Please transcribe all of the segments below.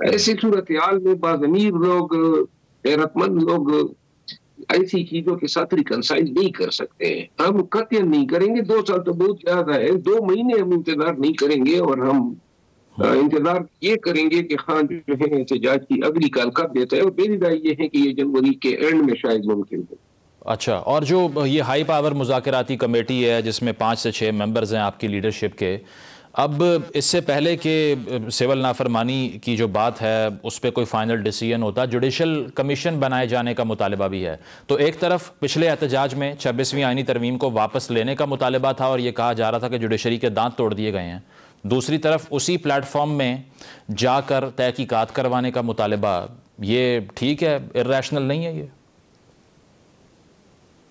ایسی صورتحال میں باضمیر لوگ، غیرت مند لوگ ایسی چیزوں کے ساتھ ریکنسائل نہیں کر سکتے ہیں. ہم قطعا نہیں کریں گے. 2 سال تو بہت زیادہ ہے. 2 مہینے ہم انتظار نہیں کریں گے، اور ہم انتظار یہ کریں گے کہ خان جو ہے احتجاج کی اگلی کال کب دیتا ہے، اور میری رائے یہ ہے کہ یہ جنوری کے اینڈ میں شاید ممکن ہو. اچھا، اور جو یہ ہائی پاور مذاکراتی کمیٹی ہے جس میں 5 سے 6 ممبرز ہیں آپ کی لیڈرشپ کے، اب اس سے پہلے کہ سول نافرمانی کی جو بات ہے اس پہ کوئی فائنل ڈیسیژن ہوتا، جوڈیشل کمیشن بنائے جانے کا مطالبہ بھی ہے. تو ایک طرف پچھلے احتجاج میں 26ویں آئینی ترمیم کو واپس لینے کا مطالبہ تھا اور یہ کہا جا رہا تھا کہ جوڈیشری کے دانت توڑ دیے گئے ہیں. دوسری طرف اسی پلیٹ فارم میں جا کر تحقیقات کروانے کا مطالبہ، یہ ٹھیک ہے؟ ارریشنل نہیں ہے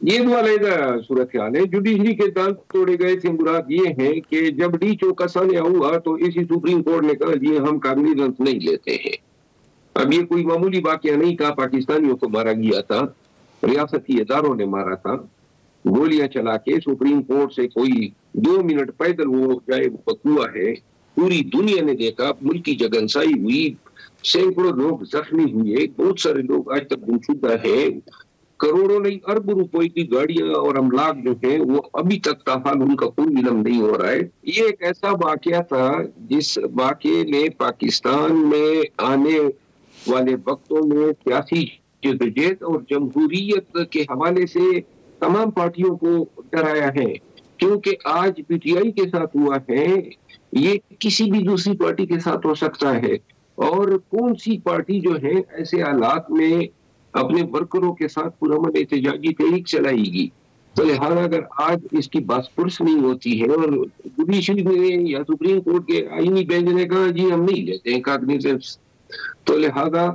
یہ دو علیحدہ صورتحال ہے. جوڈیشری کے دانت توڑے گئے سے مراد یہ ہے کہ جب ڈی چوکا سانحہ ہوا تو اسی سپریم کورٹ نے کہا جی ہم کاغذات نہیں لیتے ہیں. اب یہ کوئی معمولی واقعہ نہیں تھا. پاکستانیوں کو مارا گیا تھا، ریاستی اداروں نے مارا تھا گولیاں چلا کے. سپریم کورٹ سے کوئی 2 منٹ پیدل وہ جائے ہوا ہے. پوری دنیا نے دیکھا، ملکی جگنسائی ہوئی، سینکڑوں لوگ زخمی ہوئے، بہت سارے لوگ آج تک گمشدہ ہیں. کروڑوں نہیں اربوں روپے کی گاڑیاں اور املاک جو ہیں وہ ابھی تک تاحال ان کا کوئی علم نہیں ہو رہا ہے. یہ ایک ایسا واقعہ تھا جس واقعے نے پاکستان میں آنے والے وقتوں میں سیاسی جدوجہد اور جمہوریت کے حوالے سے تمام پارٹیوں کو ڈرایا ہے. کیونکہ آج پی ٹی آئی کے ساتھ ہوا ہے، یہ کسی بھی دوسری پارٹی کے ساتھ ہو سکتا ہے. اور کون سی پارٹی جو ہے ایسے حالات میں اپنے ورکروں کے ساتھ پرامن احتجاجی تحریک چلائے گی؟ تو لہٰذا اگر آج اس کی بات پرس نہیں ہوتی ہے اور جوڈیشری نے یا سپریم کورٹ کے آئینی بینچ نے کہا جی ہم نہیں لیتے ہیں کاغذات، تو لہٰذا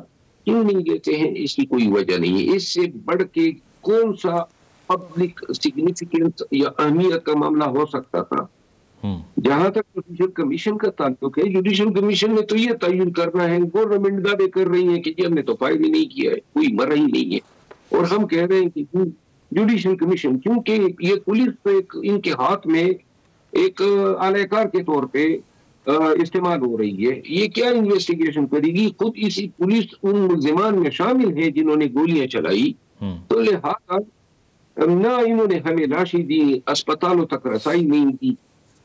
کیوں نہیں لیتے ہیں اس کی کوئی وجہ نہیں ہے. اس سے بڑھ کے کون سا پبلک سگنیفیکینس یا اہمیت کا معاملہ ہو سکتا تھا؟ جہاں تک جوڈیشل کمیشن کا تعلق ہے، جوڈیشل کمیشن نے تو یہ تعین کرنا ہے. گورنمنٹ دعوے کر رہی ہے کہ ہم نے تو فائل ہی نہیں کیا ہے، کوئی مرا ہی نہیں ہے، اور ہم کہہ رہے ہیں کہ جوڈیشل کمیشن، کیونکہ یہ پولیس ان کے ہاتھ میں ایک اعلی کار کے طور پہ استعمال ہو رہی ہے. یہ کیا انویسٹیگیشن کرے گی؟ خود اسی پولیس ان ملزمان میں شامل ہے جنہوں نے گولیاں چلائی. تو لہٰذا نہ انہوں نے ہمیں لاشیں دی، اسپتالوں تک رسائی نہیں دی،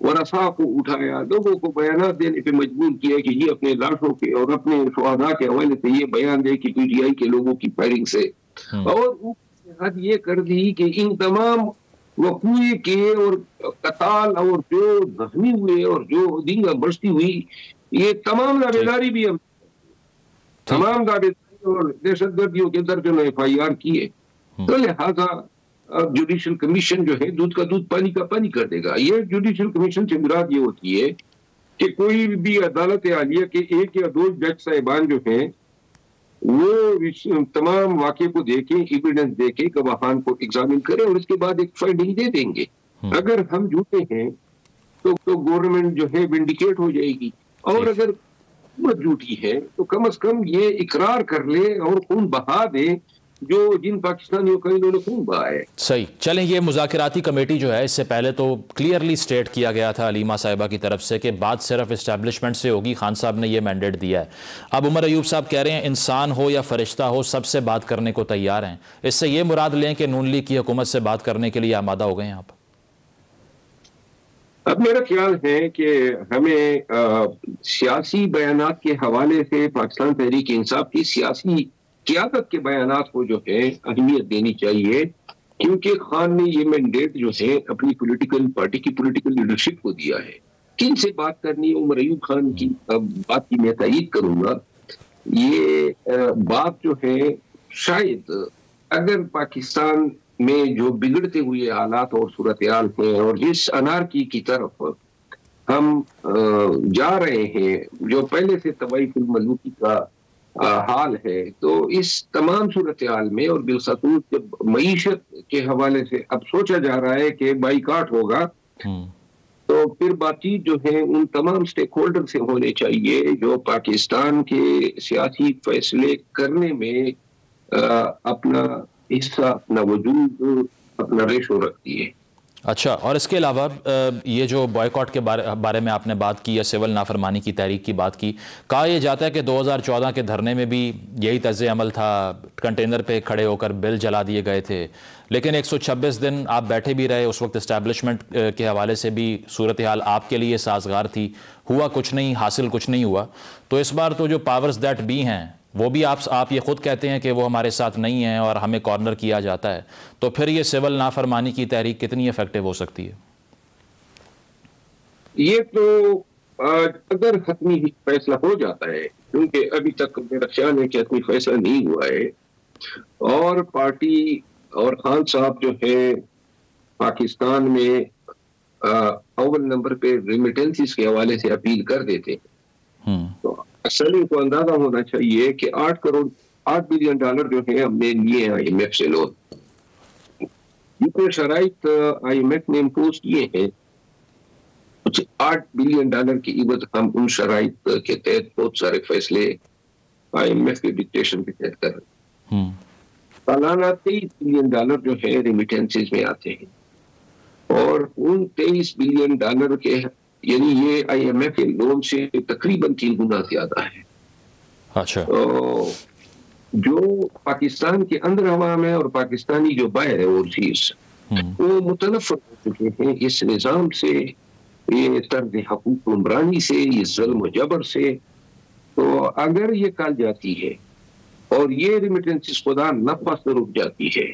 ورثاء کو اٹھایا، لوگوں کو بیانات دینے پہ مجبور کیا کہ یہ اپنے لاشوں کے اور اپنے شہداء کے حوالے سے یہ بیان دے کہ پی ٹی آئی کے لوگوں کی فائرنگ سے، اور حد یہ کر دی کہ ان تمام وقوعے کے اور قتال اور جو زخمی ہوئے اور جو دینگا برستی ہوئی، یہ تمام دعوے داری بھی تمام دعوے داری اور دہشت گردیوں کے درجنوں ایف آئی آر کیے. تو لہٰذا جوڈیشل کمیشن جو ہے دودھ کا دودھ پانی کا پانی کر دے گا. یہ جوڈیشل کمیشن سے مراد یہ ہوتی ہے کہ کوئی بھی عدالت عالیہ کے 1 یا 2 جج صاحبان جو ہیں وہ تمام واقعے کو دیکھیں، ایویڈنس دیکھیں، گواہان کو ایگزامن کریں اور اس کے بعد ایک فائنڈنگ دے دیں گے. اگر ہم جھوٹے ہیں تو گورنمنٹ جو ہے ونڈیکیٹ ہو جائے گی، اور اگر حکومت جھوٹی ہے تو کم از کم یہ اقرار کر لے اور خون بہا دے جو جن پاکستانیوں کا انہوں نے خون بہایا ہے. صحیح. چلیں، یہ مذاکراتی کمیٹی جو ہے اس سے پہلے تو کلیئرلی سٹیٹ کیا گیا تھا علیمہ صاحبہ کی طرف سے کہ بات صرف اسٹیبلشمنٹ سے ہوگی. خان صاحب نے یہ مینڈیٹ دیا ہے. اب عمر ایوب صاحب کہہ رہے ہیں انسان ہو یا فرشتہ ہو سب سے بات کرنے کو تیار ہیں. اس سے یہ مراد لیں کہ نون لیگ کی حکومت سے بات کرنے کے لیے آمادہ ہو گئے ہیں آپ؟ اب میرا خیال ہے کہ ہمیں سیاسی بیانات کے حوالے سے پاکستان تحریک انصاف کی سیاسی قیادت کے بیانات کو جو ہے اہمیت دینی چاہیے، کیونکہ خان نے یہ مینڈیٹ جو ہے اپنی پولیٹیکل پارٹی کی پولیٹیکل لیڈرشپ کو دیا ہے. کن سے بات کرنی ہے؟ عمر ایوب خان کی بات کی میں تائید کروں گا. یہ بات جو ہے شاید اگر پاکستان میں جو بگڑتے ہوئے حالات اور صورتحال ہیں اور جس انارکی کی طرف ہم جا رہے ہیں جو پہلے سے طوائف الملوکی کا حال ہے، تو اس تمام صورتحال میں اور بالخصوص جب معیشت کے حوالے سے اب سوچا جا رہا ہے کہ بائیکاٹ ہوگا، تو پھر بات چیت جو ہے ان تمام سٹیک ہولڈر سے ہونے چاہیے جو پاکستان کے سیاسی فیصلے کرنے میں اپنا حصہ، اپنا وجود، اپنا ریشو رکھتی ہے. اچھا، اور اس کے علاوہ یہ جو بائیکاٹ کے بارے میں آپ نے بات کی یا سول نافرمانی کی تحریک کی بات کی، کہا یہ جاتا ہے کہ 2014 کے دھرنے میں بھی یہی طرز عمل تھا، کنٹینر پہ کھڑے ہو کر بل جلا دیے گئے تھے، لیکن 126 دن آپ بیٹھے بھی رہے، اس وقت اسٹیبلشمنٹ کے حوالے سے بھی صورتحال آپ کے لیے سازگار تھی، ہوا کچھ نہیں، حاصل کچھ نہیں ہوا. تو اس بار تو جو پاورز دیٹ بی ہیں وہ بھی آپ یہ خود کہتے ہیں کہ وہ ہمارے ساتھ نہیں ہیں اور ہمیں کارنر کیا جاتا ہے، تو پھر یہ سول نافرمانی کی تحریک کتنی افیکٹو ہو سکتی ہے؟ یہ تو اگر حتمی فیصلہ ہو جاتا ہے، کیونکہ ابھی تک میرا خیال ہے کہ حتمی فیصلہ نہیں ہوا ہے، اور پارٹی اور خان صاحب جو ہے پاکستان میں اول نمبر پہ ریمیٹنسز کے حوالے سے اپیل کر دیتے ہیں، تو اصل کو اندازہ ہونا چاہیے کہ $8 بلین جو ہے ہم نے لیے آئی ایم ایف سے لون. جتنے شرائط آئی ایم ایف نے امپوز کیے ہیں، $8 بلین کی عوض ہم ان شرائط کے تحت بہت سارے فیصلے آئی ایم ایف کے ڈکٹیشن کے تحت کر رہے ہیں. سالانہ $23 بلین جو ہے ریمیٹنسز میں آتے ہیں، اور ان $23 بلین کے یعنی یہ آئی ایم ایف کے لون سے تقریباً 3 گنا زیادہ ہے. اچھا، جو پاکستان کے اندر عوام ہے اور پاکستانی جو باہر ہے اوورسیز، وہ متنفر ہو چکے ہیں اس نظام سے، یہ طرز حقوق عمرانی سے، یہ ظلم و جبر سے. تو اگر یہ کل جاتی ہے اور یہ ریمیٹنسز خدا نفس رک جاتی ہے،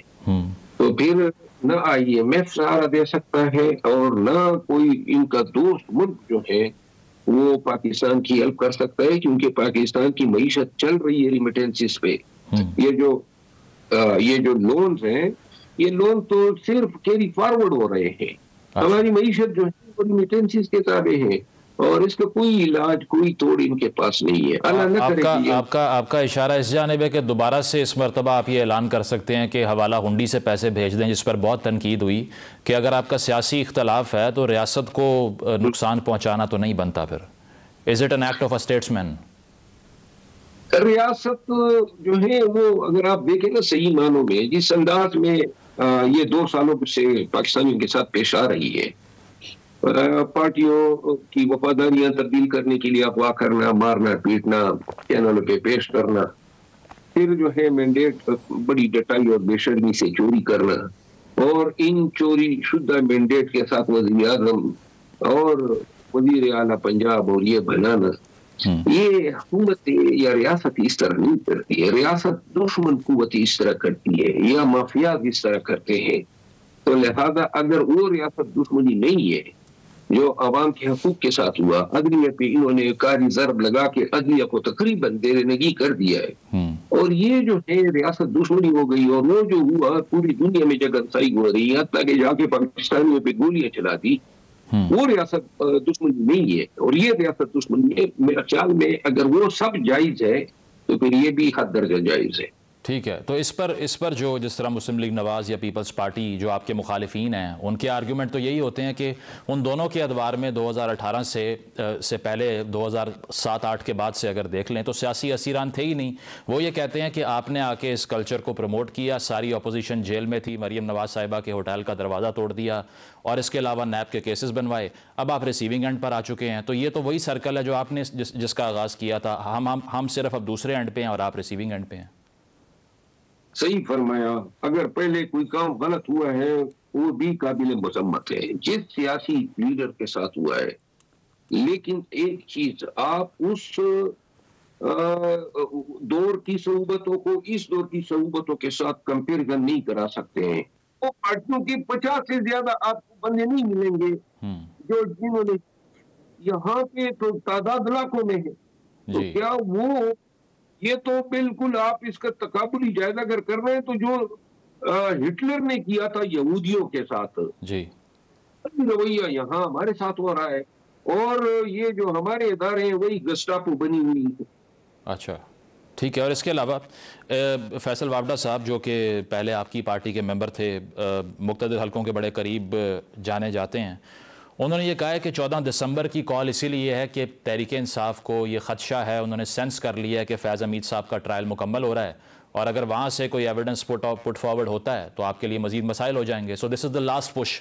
تو پھر نہ آئی ایم ایف سہارا دے سکتا ہے اور نہ کوئی ان کا دوست ملک جو ہے وہ پاکستان کی ہیلپ کر سکتا ہے، کیونکہ پاکستان کی معیشت چل رہی ہے ریمیٹنسز پہ. یہ جو لونز ہیں، یہ لون تو صرف کیری فارورڈ ہو رہے ہیں. ہماری معیشت جو ہے وہ ریمیٹنسز کے تابع ہے، اور اس کا کوئی علاج، کوئی توڑ ان کے پاس نہیں ہے. اللہ نہ کرے کہ آپ کا اشارہ اس جانب ہے کہ دوبارہ سے اس مرتبہ آپ یہ اعلان کر سکتے ہیں کہ حوالہ ہنڈی سے پیسے بھیج دیں، جس پر بہت تنقید ہوئی کہ اگر آپ کا سیاسی اختلاف ہے تو ریاست کو نقصان پہنچانا تو نہیں بنتا. پھر is it an act of a statesman? ریاست جو ہے وہ اگر آپ دیکھیں نا صحیح معنوں میں جس انداز میں یہ 2 سالوں سے پاکستانیوں کے ساتھ پیش آ رہی ہے، پارٹیوں کی وفاداریاں تبدیل کرنے کے لیے اغوا کرنا، مارنا پیٹنا، چینلوں پہ پیش کرنا، پھر جو ہے مینڈیٹ بڑی ڈٹائی اور بے شرمی سے چوری کرنا، اور ان چوری شدہ مینڈیٹ کے ساتھ وزیر اعظم اور وزیر اعلیٰ پنجاب اور یہ بنانا، یہ حکومت یا ریاست اس طرح نہیں کرتی ہے. ریاست دشمن قوت اس طرح کرتی ہے یا مافیات اس طرح کرتے ہیں. تو لہذا اگر وہ ریاست دشمنی نہیں ہے جو عوام کے حقوق کے ساتھ ہوا، عدلیہ پہ انہوں نے کاری ضرب لگا کے عدلیہ کو تقریباً دیرنگی کر دیا ہے، اور یہ جو ہے ریاست دشمنی ہو گئی، اور وہ جو ہوا پوری دنیا میں جگنسائی ہو رہی ہے، حتیٰ کہ جا کے پاکستانیوں پہ گولیاں چلا دی، وہ ریاست دشمنی نہیں ہے. اور یہ ریاست دشمنی ہے میرے خیال میں اگر وہ سب جائز ہے تو پھر یہ بھی حد درجہ جائز ہے. ٹھیک ہے، تو اس پر جو جس طرح مسلم لیگ نواز یا پیپلز پارٹی جو آپ کے مخالفین ہیں، ان کے آرگیومنٹ تو یہی ہوتے ہیں کہ ان دونوں کے ادوار میں 2018 سے پہلے 2007-8 کے بعد سے اگر دیکھ لیں تو سیاسی اسیران تھے ہی نہیں. وہ یہ کہتے ہیں کہ آپ نے آ کے اس کلچر کو پروموٹ کیا، ساری اپوزیشن جیل میں تھی، مریم نواز صاحبہ کے ہوٹل کا دروازہ توڑ دیا، اور اس کے علاوہ نیب کے کیسز بنوائے. اب آپ ریسیونگ اینڈ پر آ چکے ہیں، تو یہ تو وہی سرکل ہے جو آپ نے جس کا آغاز کیا تھا. ہم صرف اب دوسرے اینڈ پہ ہیں اور آپ ریسیونگ اینڈ پہ ہیں. صحیح فرمایا. اگر پہلے کوئی کام غلط ہوا ہے وہ بھی قابل مذمت ہے جس سیاسی لیڈر کے ساتھ ہوا ہے، لیکن ایک چیز آپ اس دور کی صعوبتوں کو اس دور کی صعوبتوں کے ساتھ کمپیریزن نہیں کرا سکتے ہیں. وہ پارٹیوں کی 50 سے زیادہ آپ کو بندے نہیں ملیں گے جنہوں نے، یہاں پہ تو تعداد لاکھوں میں ہے. تو کیا وہ یہ تو بالکل آپ اس کا تقابلی جائزہ اگر کر رہے ہیں تو جو ہٹلر نے کیا تھا یہودیوں کے ساتھ، رویہ یہاں ہمارے ساتھ ہو رہا ہے، اور یہ جو ہمارے ادارے ہیں وہی گسٹاپو بنی ہوئی ہے. اچھا ٹھیک ہے. اور اس کے علاوہ فیصل وابڈہ صاحب جو کہ پہلے آپ کی پارٹی کے ممبر تھے، مقتدر حلقوں کے بڑے قریب جانے جاتے ہیں، انہوں نے یہ کہا ہے کہ 14 دسمبر کی کال اسی لیے ہے کہ تحریک انصاف کو یہ خدشہ ہے، انہوں نے سینس کر لیا ہے کہ فیض حمید صاحب کا ٹرائل مکمل ہو رہا ہے، اور اگر وہاں سے کوئی ایویڈنس پٹ فارورڈ ہوتا ہے تو آپ کے لیے مزید مسائل ہو جائیں گے. سو دس از دا لاسٹ پش